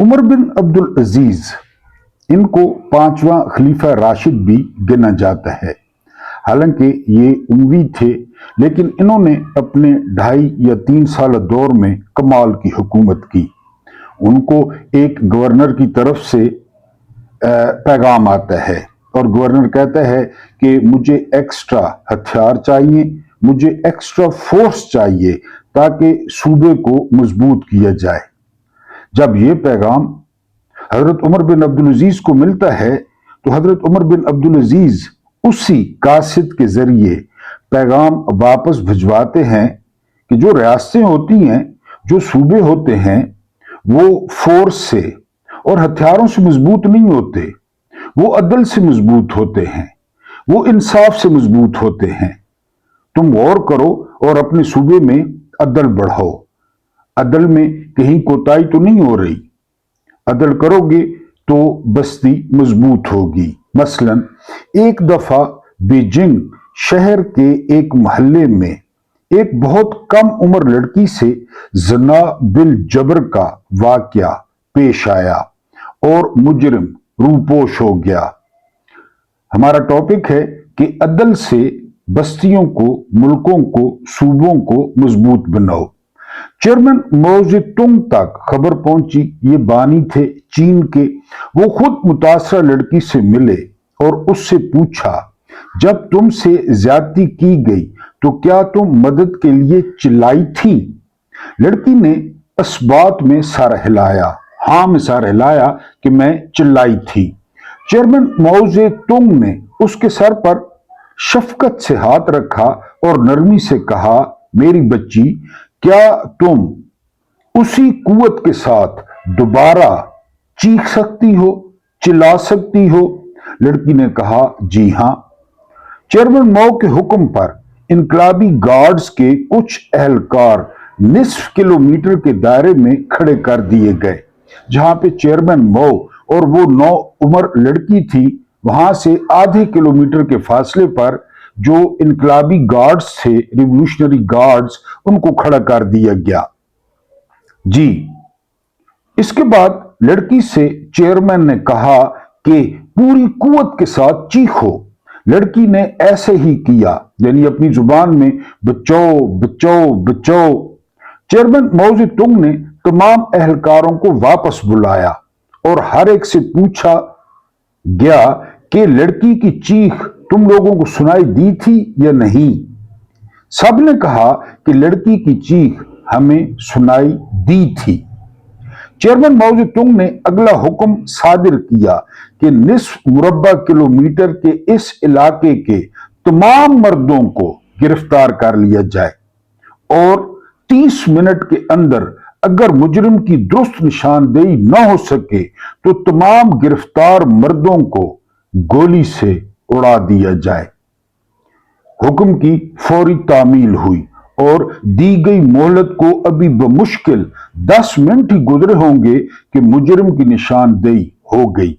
उमर बिन अब्दुल अजीज, इनको पांचवा खलीफा राशिद भी गिना जाता है। हालांकि ये उमवी थे, लेकिन इन्होंने अपने 2.5 या 3 साल दौर में कमाल की हुकूमत की। उनको एक गवर्नर की तरफ से पैगाम आता है और गवर्नर कहता है कि मुझे एक्स्ट्रा हथियार चाहिए, मुझे एक्स्ट्रा फोर्स चाहिए ताकि सूबे को मजबूत किया जाए। जब ये पैगाम हजरत उमर बिन अब्दुल अजीज को मिलता है तो हजरत उमर बिन अब्दुल अजीज उसी कासिद के जरिए पैगाम वापस भिजवाते हैं कि जो रियासतें होती हैं, जो सूबे होते हैं, वो फोर्स से और हथियारों से मजबूत नहीं होते, वो अदल से मजबूत होते हैं, वो इंसाफ से मजबूत होते हैं। तुम गौर करो और अपने सूबे में अदल बढ़ाओ। अदल में कहीं कोताही तो नहीं हो रही। अदल करोगे तो बस्ती मजबूत होगी। मसलन एक दफा बीजिंग शहर के एक मोहल्ले में एक बहुत कम उम्र लड़की से जना बिल जबर का वाकया पेश आया और मुजरिम रूपोश हो गया। हमारा टॉपिक है कि अदल से बस्तियों को, मुल्कों को, सूबों को मजबूत बनाओ। चेयरमैन माओ तुंग तक खबर पहुंची, ये बानी थे चीन के। वो खुद मुतासरा लड़की से मिले और उससे पूछा, जब तुमसे ज्यादती की गई तो क्या तुम मदद के लिए चिल्लाई थी? लड़की ने इस्बात में सर हिलाया, हाँ में सर हिलाया कि मैं चिल्लाई थी। चेयरमैन माओ तुंग ने उसके सर पर शफकत से हाथ रखा और नरमी से कहा, मेरी बच्ची, क्या तुम उसी कुव्वत के साथ दोबारा चीख सकती हो, चिल्ला सकती हो? लड़की ने कहा, जी हां। चेयरमैन माओ के हुक्म पर इनकलाबी गार्ड्स के कुछ एहलकार निस्फ किलोमीटर के दायरे में खड़े कर दिए गए। जहां पे चेयरमैन माओ और वो 9 उम्र लड़की थी, वहां से आधे किलोमीटर के फासले पर जो इनकलाबी गार्ड्स थे, रिवोल्यूशनरी गार्ड्स, उनको खड़ा कर दिया गया। जी। इसके बाद लड़की से चेयरमैन ने कहा कि पूरी कुव्वत के साथ चीखो। लड़की ने ऐसे ही किया, यानी अपनी जुबान में बचाओ बचाओ बचाओ। चेयरमैन माओ तुंग ने तमाम अहलकारों को वापस बुलाया और हर एक से पूछा गया कि लड़की की चीख तुम लोगों को सुनाई दी थी या नहीं। सब ने कहा कि लड़की की चीख हमें सुनाई दी थी। चेयरमैन माओ तुंग ने अगला हुक्म सादिर किया कि निस्फ मुरब्बा किलोमीटर के इस इलाके के तमाम मर्दों को गिरफ्तार कर लिया जाए और 30 मिनट के अंदर अगर मुजरिम की दुरुस्त निशानदेही न हो सके तो तमाम गिरफ्तार मर्दों को गोली से उड़ा दिया जाए। हुक्म की फौरी तामील हुई और दी गई मोहलत को अभी बमुश्किल 10 मिनट ही गुजरे होंगे कि मुजरिम की निशानदेही हो गई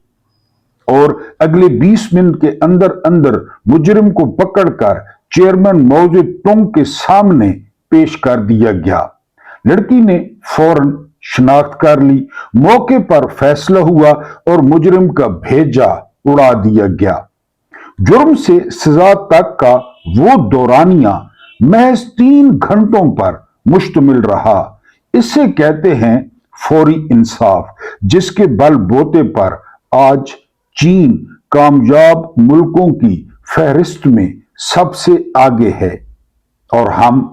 और अगले 20 मिनट के अंदर अंदर मुजरिम को पकड़कर चेयरमैन माओ तुंग के सामने पेश कर दिया गया। लड़की ने फौरन शनाख्त कर ली। मौके पर फैसला हुआ और मुजरिम का भेजा उड़ा दिया गया। जुर्म से सजा तक का वो दौरानिया महज 3 घंटों पर मुश्तमिल रहा। इसे कहते हैं फौरी इंसाफ, जिसके बल बोते पर आज चीन कामयाब मुल्कों की फहरिस्त में सबसे आगे है। और हम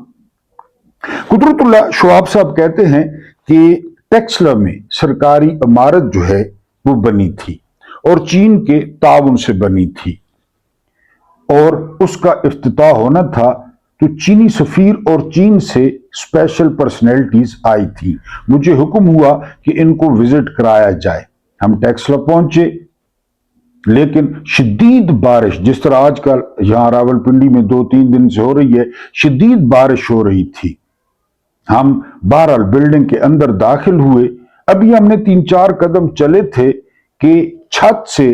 कुदरतुल्लाह शुआब साहब कहते हैं कि टेक्सला में सरकारी इमारत जो है वो बनी थी और चीन के ताउन से बनी थी और उसका इफ्तिताह होना था तो चीनी सफीर और चीन से स्पेशल पर्सनैलिटीज आई थी। मुझे हुक्म हुआ कि इनको विजिट कराया जाए। हम टेक्सला पहुंचे, लेकिन शदीद बारिश, जिस तरह आजकल यहां रावलपिंडी में 2-3 दिन से हो रही है, शदीद बारिश हो रही थी। हम बहरहाल बिल्डिंग के अंदर दाखिल हुए। अभी हमने 3-4 कदम चले थे कि छत से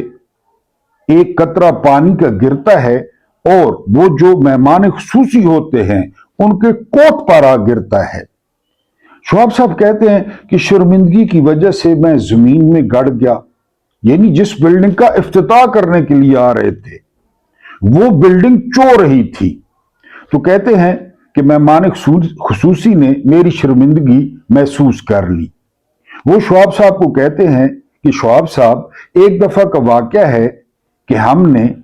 एक कतरा पानी का गिरता है और वो जो मेहमान खुसूसी होते हैं उनके कोट पर आ गिरता है। शवाब साहब कहते हैं कि शर्मिंदगी की वजह से मैं जमीन में गड़ गया, यानी जिस बिल्डिंग का इफ्तिताह करने के लिए आ रहे थे वो बिल्डिंग चो रही थी। तो कहते हैं कि मेहमान खुसूसी ने मेरी शर्मिंदगी महसूस कर ली। वो शवाब साहब को कहते हैं कि शवाब साहब, एक दफा का वाकया है कि हमने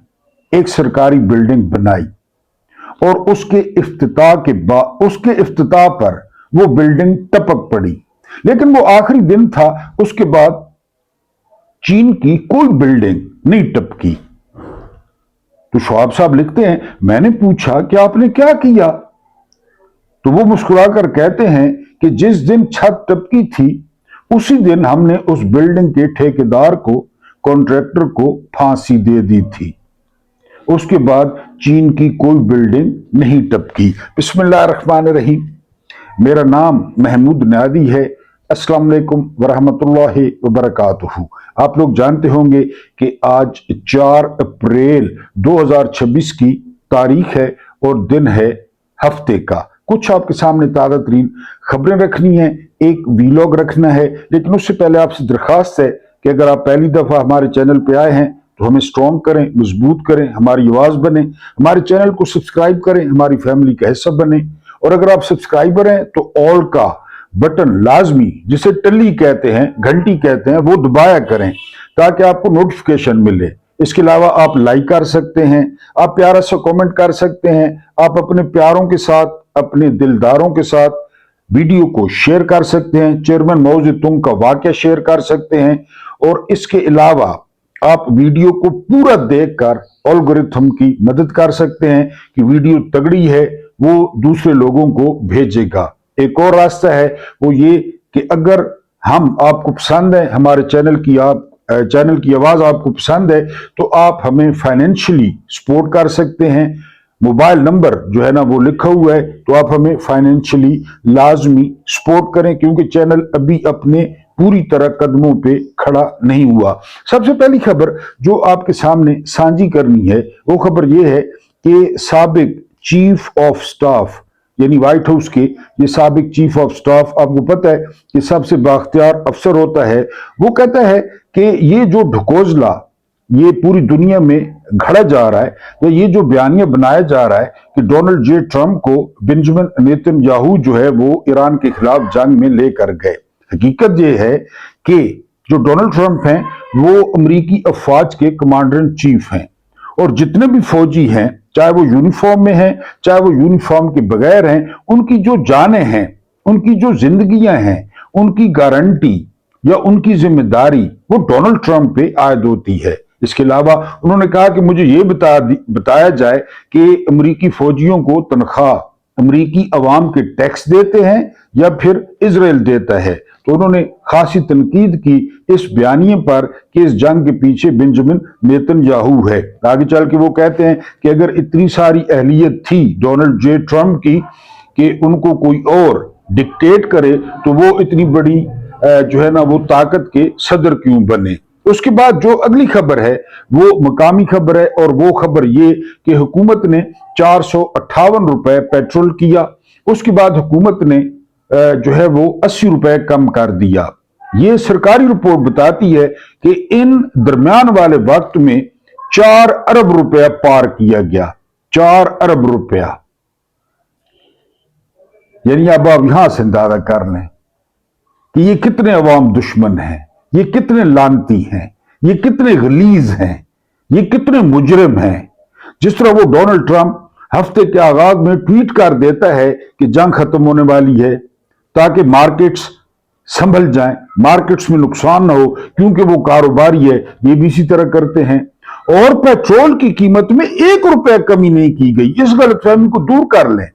एक सरकारी बिल्डिंग बनाई और उसके इफ्तिताह पर वो बिल्डिंग टपक पड़ी, लेकिन वो आखिरी दिन था, उसके बाद चीन की कोई बिल्डिंग नहीं टपकी। तो शवाब साहब लिखते हैं, मैंने पूछा कि आपने क्या किया? तो वो मुस्कुराकर कहते हैं कि जिस दिन छत टपकी थी उसी दिन हमने उस बिल्डिंग के ठेकेदार को, कॉन्ट्रैक्टर को फांसी दे दी थी। उसके बाद चीन की कोई बिल्डिंग नहीं टपकी। बिस्मिल्लाहिर्रहमानिर्रहीम। मेरा नाम महमूद नादी है। अस्सलाम वालेकुम वरहमतुल्लाहि वबरकातुहू। आप लोग जानते होंगे कि आज 4 अप्रैल 2026 की तारीख है और दिन है हफ्ते का। कुछ आपके सामने ताज़ा तरीन खबरें रखनी है, एक वीलॉग रखना है, लेकिन उससे पहले आपसे दरखास्त है कि अगर आप पहली दफा हमारे चैनल पे आए हैं तो हमें स्ट्रॉन्ग करें, मजबूत करें, हमारी आवाज बने, हमारे चैनल को सब्सक्राइब करें, हमारी फैमिली का हिस्सा बने। और अगर आप सब्सक्राइबर हैं तो ऑल का बटन लाजमी, जिसे टल्ली कहते हैं, घंटी कहते हैं, वो दबाया करें ताकि आपको नोटिफिकेशन मिले। इसके अलावा आप लाइक कर सकते हैं, आप प्यारा सा कमेंट कर सकते हैं, आप अपने प्यारों के साथ, अपने दिलदारों के साथ वीडियो को शेयर कर सकते हैं, चेयरमैन माओ तुंग का वाकया शेयर कर सकते हैं। और इसके अलावा आप वीडियो को पूरा देखकर एल्गोरिथम की मदद कर सकते हैं कि वीडियो तगड़ी है, वो दूसरे लोगों को भेजेगा। एक और रास्ता है, वो ये कि अगर हम आपको पसंद है, हमारे चैनल की आवाज आपको पसंद है, तो आप हमें फाइनेंशियली सपोर्ट कर सकते हैं। मोबाइल नंबर जो है ना वो लिखा हुआ है, तो आप हमें फाइनेंशियली लाजमी सपोर्ट करें, क्योंकि चैनल अभी अपने पूरी तरह कदमों पे खड़ा नहीं हुआ। सबसे पहली खबर जो आपके सामने साझी करनी है वो खबर ये है कि साबिक चीफ ऑफ स्टाफ, यानी व्हाइट हाउस के ये साबिक चीफ ऑफ स्टाफ, आपको पता है कि सबसे बाख्तियार अफसर होता है, वो कहता है कि ये जो ढकोसला ये पूरी दुनिया में घड़ा जा रहा है, तो ये जो बयानिया बनाया जा रहा है कि डोनाल्ड जे ट्रंप को बेंजामिन नेतन्याहू जो है वो ईरान के खिलाफ जंग में लेकर गए। हकीकत ये है कि जो डोनाल्ड ट्रंप हैं वो अमेरिकी अफवाज के कमांडर इन चीफ हैं, और जितने भी फौजी हैं, चाहे वो यूनिफॉर्म में हैं, चाहे वो यूनिफॉर्म के बगैर हैं, उनकी जो जानें हैं, उनकी जो जिंदगियां हैं, उनकी गारंटी या उनकी जिम्मेदारी वो डोनाल्ड ट्रंप पे आयद होती है। इसके अलावा उन्होंने कहा कि मुझे ये बताया जाए कि अमेरिकी फौजियों को तनख्वाह अमेरिकी अवाम के टैक्स देते हैं या फिर इजराइल देता है। तो उन्होंने खासी तनकीद की इस बयानिए पर कि इस जंग के पीछे बेंजामिन नेतन्याहू है। आगे चल के वो कहते हैं कि अगर इतनी सारी अहलियत थी डोनाल्ड जे ट्रंप की कि उनको कोई और डिक्टेट करे, तो वो इतनी बड़ी जो है ना वो ताकत के सदर क्यों बने। उसके बाद जो अगली खबर है वो मकामी खबर है, और वो खबर ये कि हुकूमत ने 458 रुपए पेट्रोल किया। उसके बाद हुकूमत ने जो है वो 80 रुपए कम कर दिया। ये सरकारी रिपोर्ट बताती है कि इन दरमियान वाले वक्त में 4 अरब रुपया पार किया गया। 4 अरब रुपया, यानी अब आप यहां से अंदाजा कर लें कि ये कितने अवाम दुश्मन हैं, ये कितने लानती हैं, ये कितने गलीज हैं, ये कितने मुजरिम हैं। जिस तरह वो डोनाल्ड ट्रंप हफ्ते के आगाज में ट्वीट कर देता है कि जंग खत्म होने वाली है ताकि मार्केट्स संभल जाएं, मार्केट्स में नुकसान ना हो, क्योंकि वो कारोबारी है, ये भी इसी तरह करते हैं। और पेट्रोल की कीमत में 1 रुपया कमी नहीं की गई। इस गलतफहमी को दूर कर लें।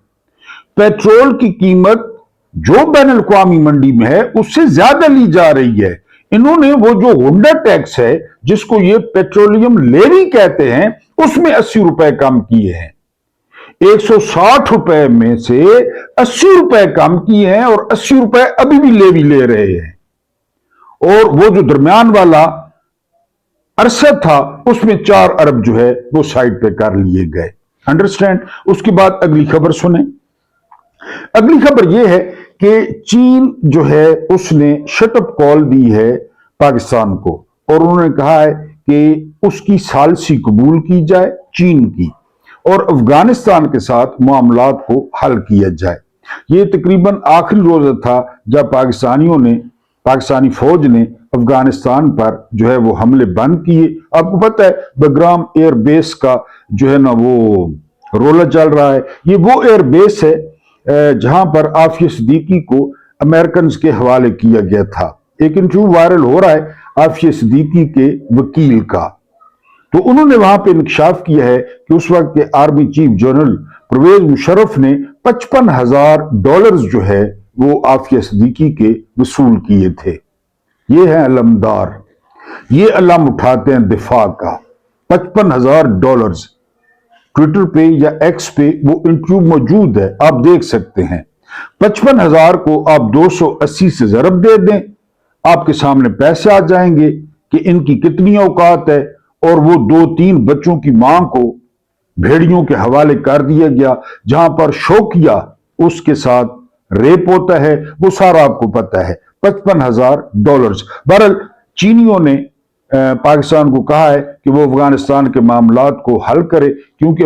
पेट्रोल की कीमत जो बैन अल-अक़वामी मंडी में है उससे ज्यादा ली जा रही है। इन्होंने वो जो हुंडा टैक्स है, जिसको ये पेट्रोलियम लेवी कहते हैं, उसमें 80 रुपए कम किए हैं। 160 रुपए में से 80 रुपए कम किए हैं, और 80 रुपए अभी भी लेवी ले रहे हैं। और वो जो दरमियान वाला अरसा था उसमें 4 अरब जो है वो साइड पे कर लिए गए। अंडरस्टैंड। उसके बाद अगली खबर सुने। अगली खबर यह है कि चीन जो है उसने शटअप कॉल दी है पाकिस्तान को, और उन्होंने कहा है कि उसकी सालसी कबूल की जाए चीन की, और अफगानिस्तान के साथ मामलात को हल किया जाए। ये तकरीबन आखिरी रोजा था जब पाकिस्तानी फौज ने अफगानिस्तान पर जो है वो हमले बंद किए। आपको पता है बग्राम एयर बेस का जो है ना वो रोला चल रहा है। ये वो एयर बेस है जहां पर आफिया सिद्दीकी को अमेरिकन के हवाले किया गया था। एक इंटरव्यू वायरल हो रहा है आफिया सिद्दीकी के वकील का, तो उन्होंने वहां पे इंकशाफ किया है कि उस वक्त के army chief general Parvez Musharraf ने $55,000 जो है वो आफिया सिद्दीकी के वसूल किए थे। ये है अलमदार, ये अलम उठाते हैं दिफा का। $55,000 ट्विटर पे या एक्स पे वो इंटरव्यू मौजूद है, आप देख सकते हैं। 55,000 को आप 280 से ज़रब दे दें, आपके सामने पैसे आ जाएंगे कि इनकी कितनी औकात है। और वो 2-3 बच्चों की मां को भेड़ियों के हवाले कर दिया गया, जहां पर शौकिया उसके साथ रेप होता है, वो सारा आपको पता है। $55,000। बहरहाल चीनियों ने पाकिस्तान को कहा है कि वो अफगानिस्तान के मामलात को हल करे, क्योंकि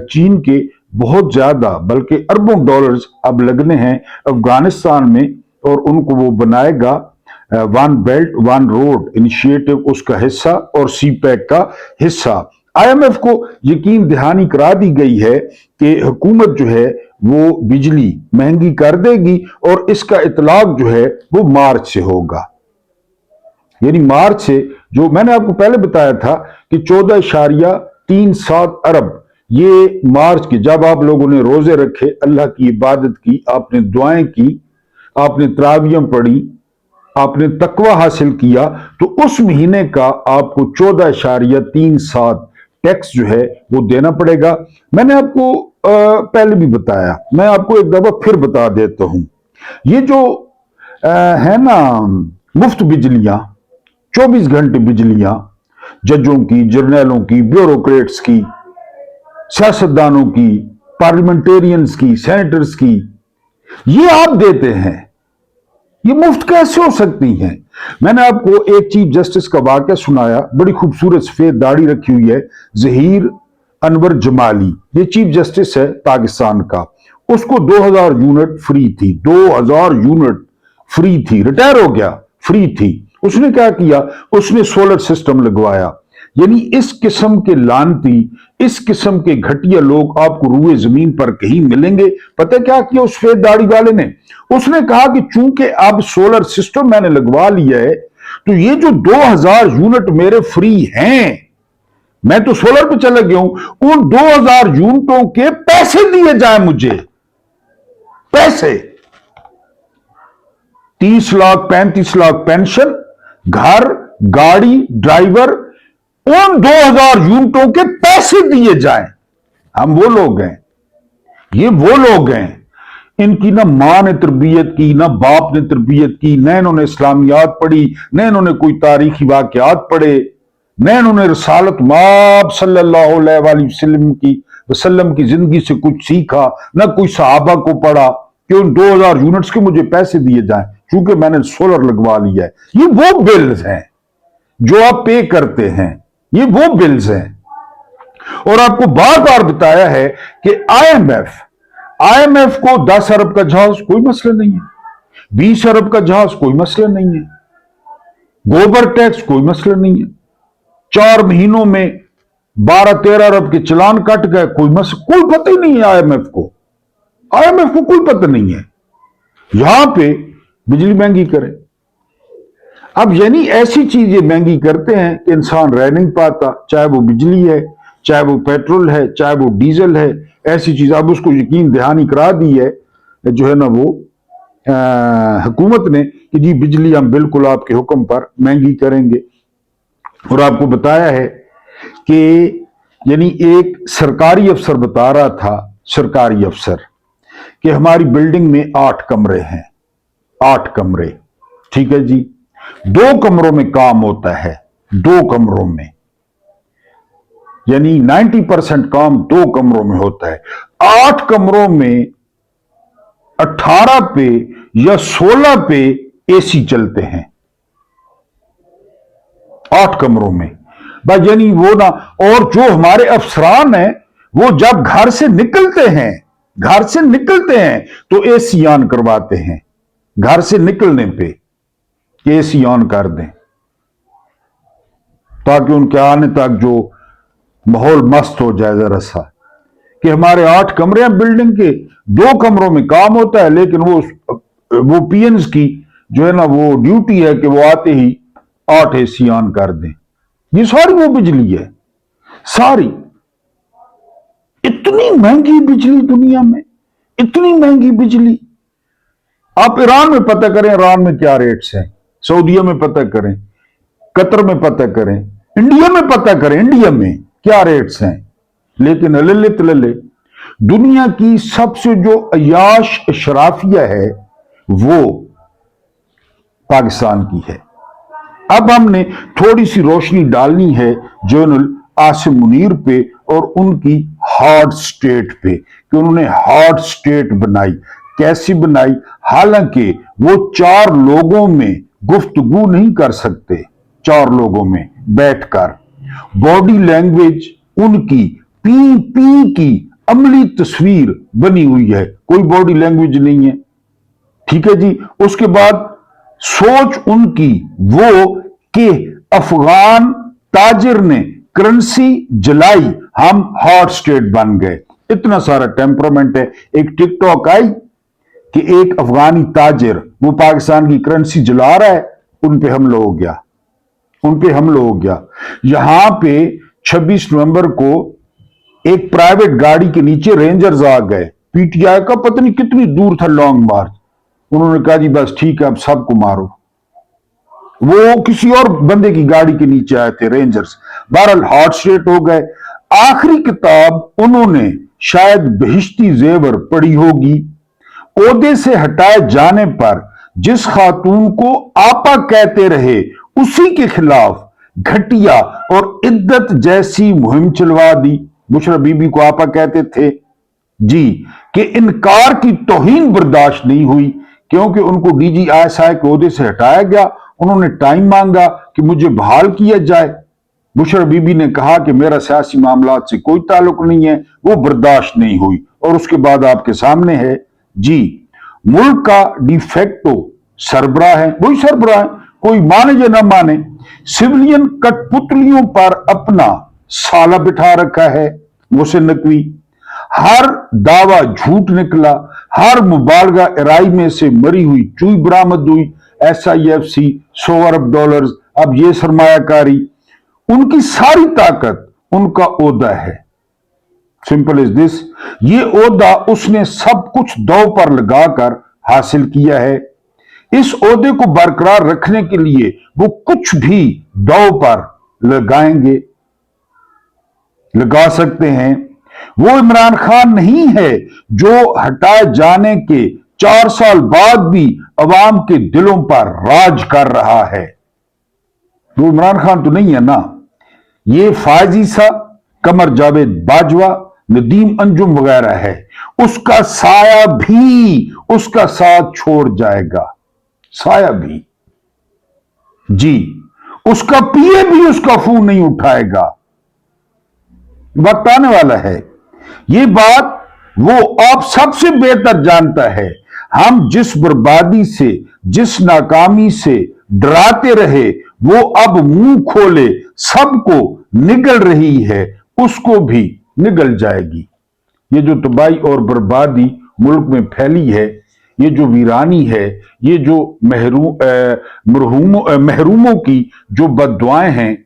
चीन के बहुत ज्यादा बल्कि अरबों डॉलर्स अब लगने हैं अफगानिस्तान में, और उनको वो बनाएगा one belt one road initiative उसका हिस्सा और सी पैक का हिस्सा। IMF को यकीन दहानी करा दी गई है कि हुकूमत जो है वो बिजली महंगी कर देगी, और इसका इतलाक जो है वो मार्च से होगा। यानी मार्च से, जो मैंने आपको पहले बताया था कि 14.37 अरब, ये मार्च के जब आप लोगों ने रोजे रखे, अल्लाह की इबादत की, आपने दुआएं की, आपने तरावियां पढ़ी, आपने तकवा हासिल किया, तो उस महीने का आपको 14.37 टैक्स जो है वो देना पड़ेगा। मैंने आपको पहले भी बताया, मैं आपको एक दफा फिर बता देता हूं। ये जो है ना मुफ्त बिजलियां, 24 घंटे बिजलियां जजों की, जर्नलों की, ब्यूरोक्रेट्स की, सियासतदानों की, पार्लियामेंटेरियंस की, सेनेटर्स की, ये आप देते हैं। ये मुफ्त कैसे हो सकती हैं? मैंने आपको एक चीफ जस्टिस का वाकया सुनाया, बड़ी खूबसूरत सफेद दाढ़ी रखी हुई है, जहीर अनवर जमाली, ये चीफ जस्टिस है पाकिस्तान का। उसको 2000 यूनिट फ्री थी, 2000 यूनिट फ्री थी, रिटायर हो गया, फ्री थी। उसने क्या किया? उसने सोलर सिस्टम लगवाया। यानी इस किस्म के लानती, इस किस्म के घटिया लोग आपको रूए जमीन पर कहीं मिलेंगे। पता क्या किया उस सफेद दाढ़ी वाले ने? उसने कहा कि चूंकि अब सोलर सिस्टम मैंने लगवा लिया है, तो ये जो 2000 यूनिट मेरे फ्री हैं, मैं तो सोलर पे चला गया हूं, उन 2000 यूनिटों के पैसे दिए जाए मुझे। पैसे 30 लाख 35 लाख पेंशन, घर, गाड़ी, ड्राइवर, उन 2000 यूनिटों के पैसे दिए जाएं। हम वो लोग हैं, ये वो लोग हैं, इनकी ना मां ने तरबियत की, ना बाप ने तरबियत की, न इन्होंने इस्लामियात पढ़ी, न इन्होंने कोई तारीखी वाकयात पढ़े, न इन्होंने रसालत माब सल्लल्लाहु अलैहि वसल्लम की जिंदगी से कुछ सीखा, न कोई सहाबा को पढ़ा कि उन 2000 यूनिट्स के मुझे पैसे दिए जाएं क्योंकि मैंने सोलर लगवा लिया है। ये वो बिल्स हैं जो आप पे करते हैं, ये वो बिल्स हैं। और आपको बार बार बताया है कि IMF को 10 अरब का जहाज कोई मसला नहीं है, 20 अरब का जहाज कोई मसला नहीं है, गोबर टैक्स कोई मसला नहीं है, 4 महीनों में 12-13 अरब के चलान कट गए, कोई पता ही नहीं है IMF को कोई पता नहीं है। यहां पे बिजली महंगी करे। अब यानी ऐसी चीजें महंगी करते हैं कि इंसान रह नहीं पाता, चाहे वो बिजली है, चाहे वो पेट्रोल है, चाहे वो डीजल है, ऐसी चीज। अब उसको यकीन दहानी करा दी है जो है ना वो हुकूमत ने कि जी बिजली हम बिल्कुल आपके हुक्म पर महंगी करेंगे। और आपको बताया है कि यानी एक सरकारी अफसर बता रहा था, सरकारी अफसर, कि हमारी बिल्डिंग में 8 कमरे हैं, 8 कमरे, ठीक है जी, 2 कमरों में काम होता है, 2 कमरों में, यानी 90% काम 2 कमरों में होता है। 8 कमरों में 18 पे या 16 पे एसी चलते हैं 8 कमरों में। बस यानी वो ना, और जो हमारे अफसरान हैं वो जब घर से निकलते हैं तो एसी ऑन करवाते हैं, घर से निकलने पे एसी ऑन कर दें ताकि उनके आने तक जो माहौल मस्त हो जाए जरा सा। कि हमारे 8 कमरे हैं बिल्डिंग के, 2 कमरों में काम होता है, लेकिन वो पीएनस की जो है ना वो ड्यूटी है कि वो आते ही 8 एसी ऑन कर दें। ये सारी वो बिजली है, सारी। इतनी महंगी बिजली दुनिया में, इतनी महंगी बिजली। आप ईरान में पता करें, ईरान में क्या रेट्स हैं, सऊदीया में पता करें, कतर में पता करें, इंडिया में पता करें, इंडिया में क्या रेट्स हैं। लेकिन अल्ले तल्ले दुनिया की सबसे जो अयाश शराफिया है वो पाकिस्तान की है। अब हमने थोड़ी सी रोशनी डालनी है जनरल आसिम मुनीर पे और उनकी हार्ड स्टेट पे कि उन्होंने हार्ड स्टेट बनाई, कैसी बनाई। हालांकि वो 4 लोगों में गुफ्तगू नहीं कर सकते, 4 लोगों में बैठकर। बॉडी लैंग्वेज उनकी पी पी की अमली तस्वीर बनी हुई है, कोई बॉडी लैंग्वेज नहीं है, ठीक है जी। उसके बाद सोच उनकी वो कि अफगान ताजिर ने करेंसी जलाई, हम हॉट स्टेट बन गए। इतना सारा टेम्परामेंट है। एक टिकटॉक आई कि एक अफगानी ताजिर वो पाकिस्तान की करेंसी जला रहा है, उन पे हमला हो गया, उन पे हमला हो गया। यहां पे 26 नवंबर को एक प्राइवेट गाड़ी के नीचे रेंजर्स आ गए, पीटीआई का पता नहीं कितनी दूर था लॉन्ग मार्च। उन्होंने कहा जी बस ठीक है अब सबको मारो। वो किसी और बंदे की गाड़ी के नीचे आए थे रेंजर्स। बहरहाल हॉट स्टेट हो गए। आखिरी किताब उन्होंने शायद बहिश्ती जेवर पढ़ी होगी। ओहदे से हटाए जाने पर जिस खातून को आपा कहते रहे उसी के खिलाफ घटिया और इद्दत जैसी मुहिम चलवा दी। बुशरा बीबी को आपा कहते थे जी, कि इनकार की तौहीन बर्दाश्त नहीं हुई क्योंकि उनको DGSI के ओहदे से हटाया गया। उन्होंने टाइम मांगा कि मुझे बहाल किया जाए। बुशरा बीबी ने कहा कि मेरा सियासी मामला से कोई ताल्लुक नहीं है, वो बर्दाश्त नहीं हुई। और उसके बाद आपके सामने है जी, मुल्क का डिफेक्टो सरबराह है, वही सरबराह है, कोई माने या ना माने, सिविलियन कठपुतलियों पर अपना साला बिठा रखा है मुहसिन नकवी। हर दावा झूठ निकला, हर मुबालगा इराई में से मरी हुई चूई बरामद हुई। SIFC 100 अरब डॉलर्स, अब ये सरमायाकारी, उनकी सारी ताकत उनका ओहदा है। Simple is this. ये ओहदा उसने सब कुछ दांव पर लगाकर हासिल किया है। इस ओहदे को बरकरार रखने के लिए वो कुछ भी दांव पर लगाएंगे, लगा सकते हैं। वो इमरान खान नहीं है जो हटाए जाने के 4 साल बाद भी अवाम के दिलों पर राज कर रहा है। वो इमरान खान तो नहीं है ना। ये फायजी सा, कमर जावेद बाजवा, नदीम अंजुम वगैरह है। उसका साया भी उसका साथ छोड़ जाएगा, साया भी जी। उसका पीए भी उसका फोन नहीं उठाएगा। वक्त आने वाला है। ये बात वो आप सबसे बेहतर जानता है। हम जिस बर्बादी से, जिस नाकामी से डराते रहे, वो अब मुंह खोले सबको निगल रही है, उसको भी निगल जाएगी। ये जो तबाही और बर्बादी मुल्क में फैली है, ये जो वीरानी है, ये जो महरूमों की जो बद्दुआएं हैं,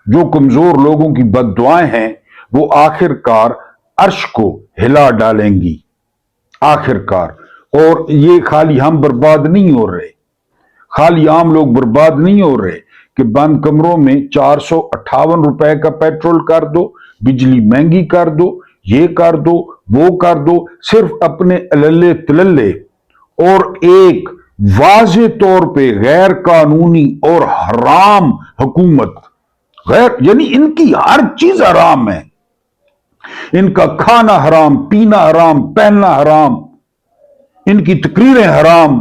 जो कमजोर लोगों की बद्दुआएं हैं, वो आखिरकार अर्श को हिला डालेंगी, आखिरकार। और ये खाली हम बर्बाद नहीं हो रहे, खाली आम लोग बर्बाद नहीं हो रहे कि बंद कमरों में 458 रुपए का पेट्रोल कर दो, बिजली महंगी कर दो, ये कर दो, वो कर दो, सिर्फ अपने अल्ले तलल्ले और एक वाज़े तौर पे गैर कानूनी और हराम हुकूमत। गैर यानी इनकी हर चीज हराम है। इनका खाना हराम, पीना हराम, पहनना हराम, इनकी तकरीरें हराम,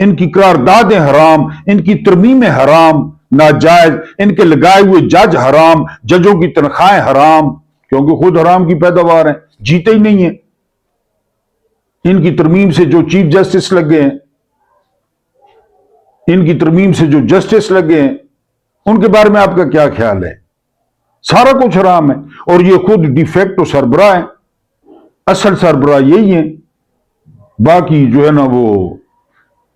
इनकी करारदादें हराम, इनकी तरमीमें हराम नाजायज, इनके लगाए हुए जज हराम, जजों की तनख्वाहें हराम, क्योंकि खुद हराम की पैदावार है, जीते ही नहीं है। इनकी तरमीम से जो चीफ जस्टिस लगे हैं, इनकी तरमीम से जो जस्टिस लगे हैं, उनके बारे में आपका क्या ख्याल है? सारा कुछ हराम है। और ये खुद डिफेक्टो सरबराह है, असल सरबराह यही है। बाकी जो है ना वो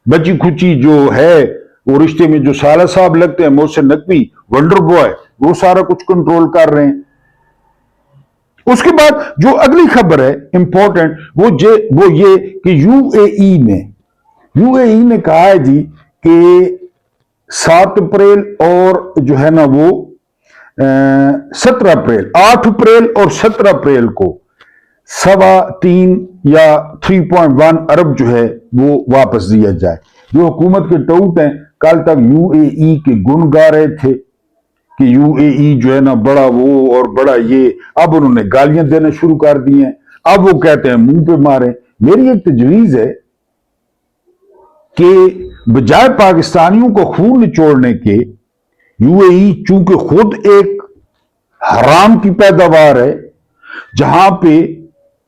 बची खुची जो है, वो रिश्ते में जो साला साहब लगते हैं, मोहसिन नकवी, वंडर बॉय, वो सारा कुछ कंट्रोल कर रहे हैं। उसके बाद जो अगली खबर है इंपॉर्टेंट, वो ये कि यूएई ने कहा है जी कि 7 अप्रैल और जो है ना वो 17 अप्रैल, 8 अप्रैल और 17 अप्रैल को 3.25 या 3.1 अरब जो है वो वापस दिया जाए। जो हुकूमत के टूट हैं, कल तक यूएई के गुण गा रहे थे कि यूएई जो है ना बड़ा वो और बड़ा ये, अब उन्होंने गालियां देना शुरू कर दी हैं। अब वो कहते हैं मुंह पे मारे। मेरी एक तजवीज है कि बजाय पाकिस्तानियों को खून निचोड़ने के, यूएई चूंकि खुद एक हराम की पैदावार है, जहां पे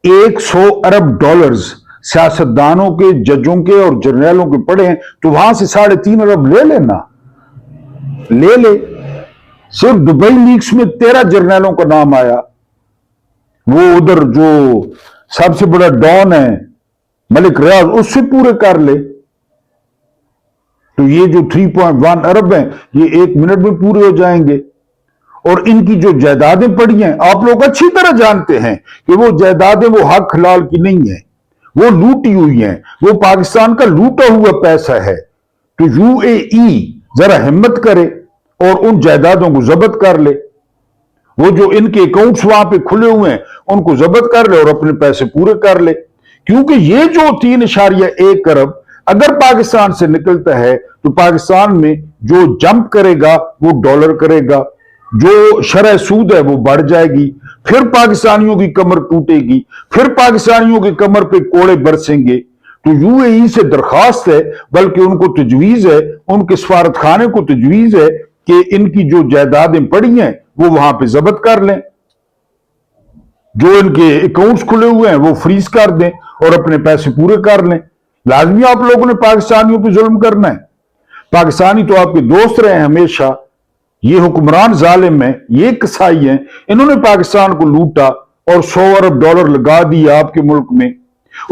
100 अरब डॉलर्स सियासतदानों के, जजों के और जर्नलों के पड़े हैं, तो वहां से 3.5 अरब ले लेना, ले ले। सिर्फ दुबई लीक्स में 13 जर्नलों का नाम आया। वो उधर जो सबसे बड़ा डॉन है मलिक रियाज, उससे पूरे कर ले, तो ये जो 3.1 अरब हैं ये 1 मिनट में पूरे हो जाएंगे। और इनकी जो जायदादें पड़ी हैं, आप लोग अच्छी तरह जानते हैं कि वो जायदादें वो हक हलाल की नहीं है, वो लूटी हुई हैं, वो पाकिस्तान का लूटा हुआ पैसा है। तो यूएई जरा हिम्मत करे और उन जायदादों को जब्त कर ले। वो जो इनके अकाउंट्स वहां पे खुले हुए हैं उनको जब्त कर ले और अपने पैसे पूरे कर ले। क्योंकि ये जो 3.1 अरब अगर पाकिस्तान से निकलता है तो पाकिस्तान में जो जंप करेगा वो डॉलर करेगा, जो शरह सूद है वो बढ़ जाएगी, फिर पाकिस्तानियों की कमर टूटेगी, फिर पाकिस्तानियों की कमर पे कोड़े बरसेंगे। तो यूएई से दरखास्त है, बल्कि उनको तजवीज है, उनके सफारत खाने को तजवीज है कि इनकी जो जायदादें पड़ी हैं वो वहां पे जब्त कर लें, जो इनके अकाउंट्स खुले हुए हैं वो फ्रीज कर दें और अपने पैसे पूरे कर लें। लाजमी आप लोगों ने पाकिस्तानियों पे जुल्म करना है। पाकिस्तानी तो आपके दोस्त रहे हैं हमेशा। ये हुक्मरान जालिम है, ये कसाई हैं, इन्होंने पाकिस्तान को लूटा और 100 अरब डॉलर लगा दिया आपके मुल्क में।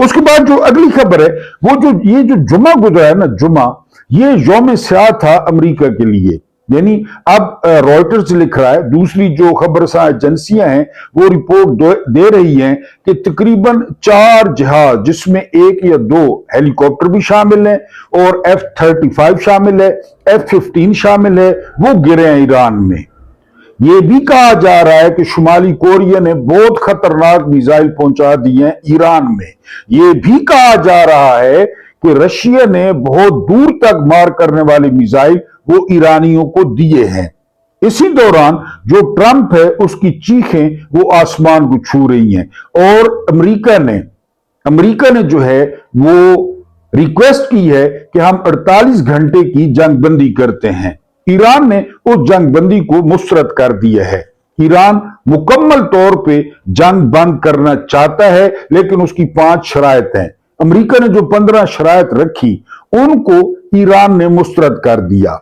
उसके बाद जो अगली खबर है, वो जो ये जो जुमा गुजरा है ना, जुमा, ये यौम स्याह था अमेरिका के लिए। यानी अब रॉयटर्स लिख रहा है, दूसरी जो खबरसां एजेंसियां हैं वो रिपोर्ट दे रही हैं कि तकरीबन 4 जहाज, जिसमें 1 या 2 हेलीकॉप्टर भी शामिल हैं और F-35 शामिल है, F-15 शामिल है, वो गिरे हैं ईरान में। ये भी कहा जा रहा है कि शुमाली कोरिया ने बहुत खतरनाक मिसाइल पहुंचा दी हैं ईरान में। ये भी कहा जा रहा है कि रशिया ने बहुत दूर तक मार करने वाली मिसाइल वो ईरानियों को दिए हैं। इसी दौरान जो ट्रंप है उसकी चीखें वो आसमान को छू रही हैं और अमेरिका ने जो है वो रिक्वेस्ट की है कि हम 48 घंटे की जंगबंदी करते हैं। ईरान ने उस जंगबंदी को मुस्तरद कर दिया है। ईरान मुकम्मल तौर पे जंग बंद करना चाहता है, लेकिन उसकी 5 शराइत हैं। अमेरिका ने जो 15 शराइत रखी उनको ईरान ने मुस्तरद कर दिया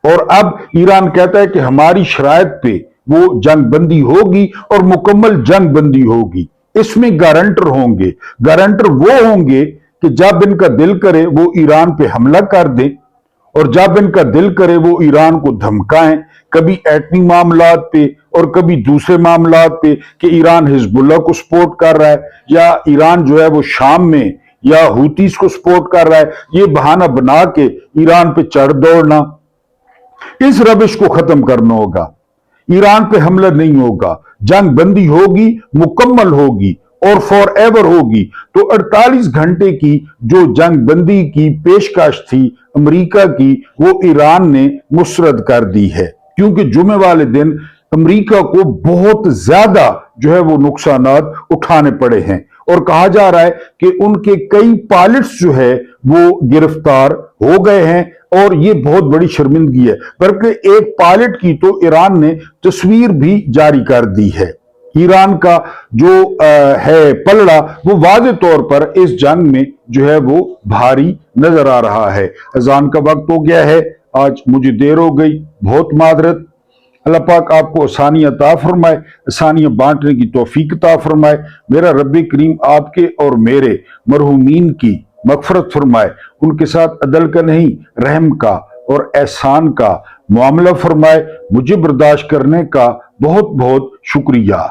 और अब ईरान कहता है कि हमारी शराइत पे वो जंग बंदी होगी और मुकम्मल जंग बंदी होगी। इसमें गारंटर होंगे। गारंटर वो होंगे कि जब इनका दिल करे वो ईरान पे हमला कर दें और जब इनका दिल करे वो ईरान को धमकाएं, कभी एटमी मामलात पे और कभी दूसरे मामलात पे कि ईरान हिजबुल्लाह को सपोर्ट कर रहा है या ईरान जो है वो शाम में या हूतीस को सपोर्ट कर रहा है। ये बहाना बना के ईरान पे चढ़ दौड़ना, इस रविश को खत्म करना होगा। ईरान पे हमला नहीं होगा, जंग बंदी होगी, मुकम्मल होगी और फॉर एवर होगी। तो 48 घंटे की जो जंग बंदी की पेशकश थी अमेरिका की, वो ईरान ने मुस्तरद कर दी है, क्योंकि जुमे वाले दिन अमेरिका को बहुत ज्यादा जो है वो नुकसानात उठाने पड़े हैं और कहा जा रहा है कि उनके कई पायलट्स जो है वो गिरफ्तार हो गए हैं और ये बहुत बड़ी शर्मिंदगी है। बल्कि एक पायलट की तो ईरान ने तस्वीर भी जारी कर दी है। ईरान का जो है पलड़ा वो वाज़े तौर पर इस जंग में जो है वो भारी नजर आ रहा है। अजान का वक्त हो गया है, आज मुझे देर हो गई, बहुत मादरत। अल्लाह पाक आपको आसानी अता फरमाए, आसानियां बांटने की तौफीक अता फरमाए। मेरा रब्बे करीम आपके और मेरे मरहूमीन की मगफरत फरमाए, उनके साथ अदल का नहीं रहम का और एहसान का मामला फरमाए। मुझे बर्दाश्त करने का बहुत बहुत शुक्रिया।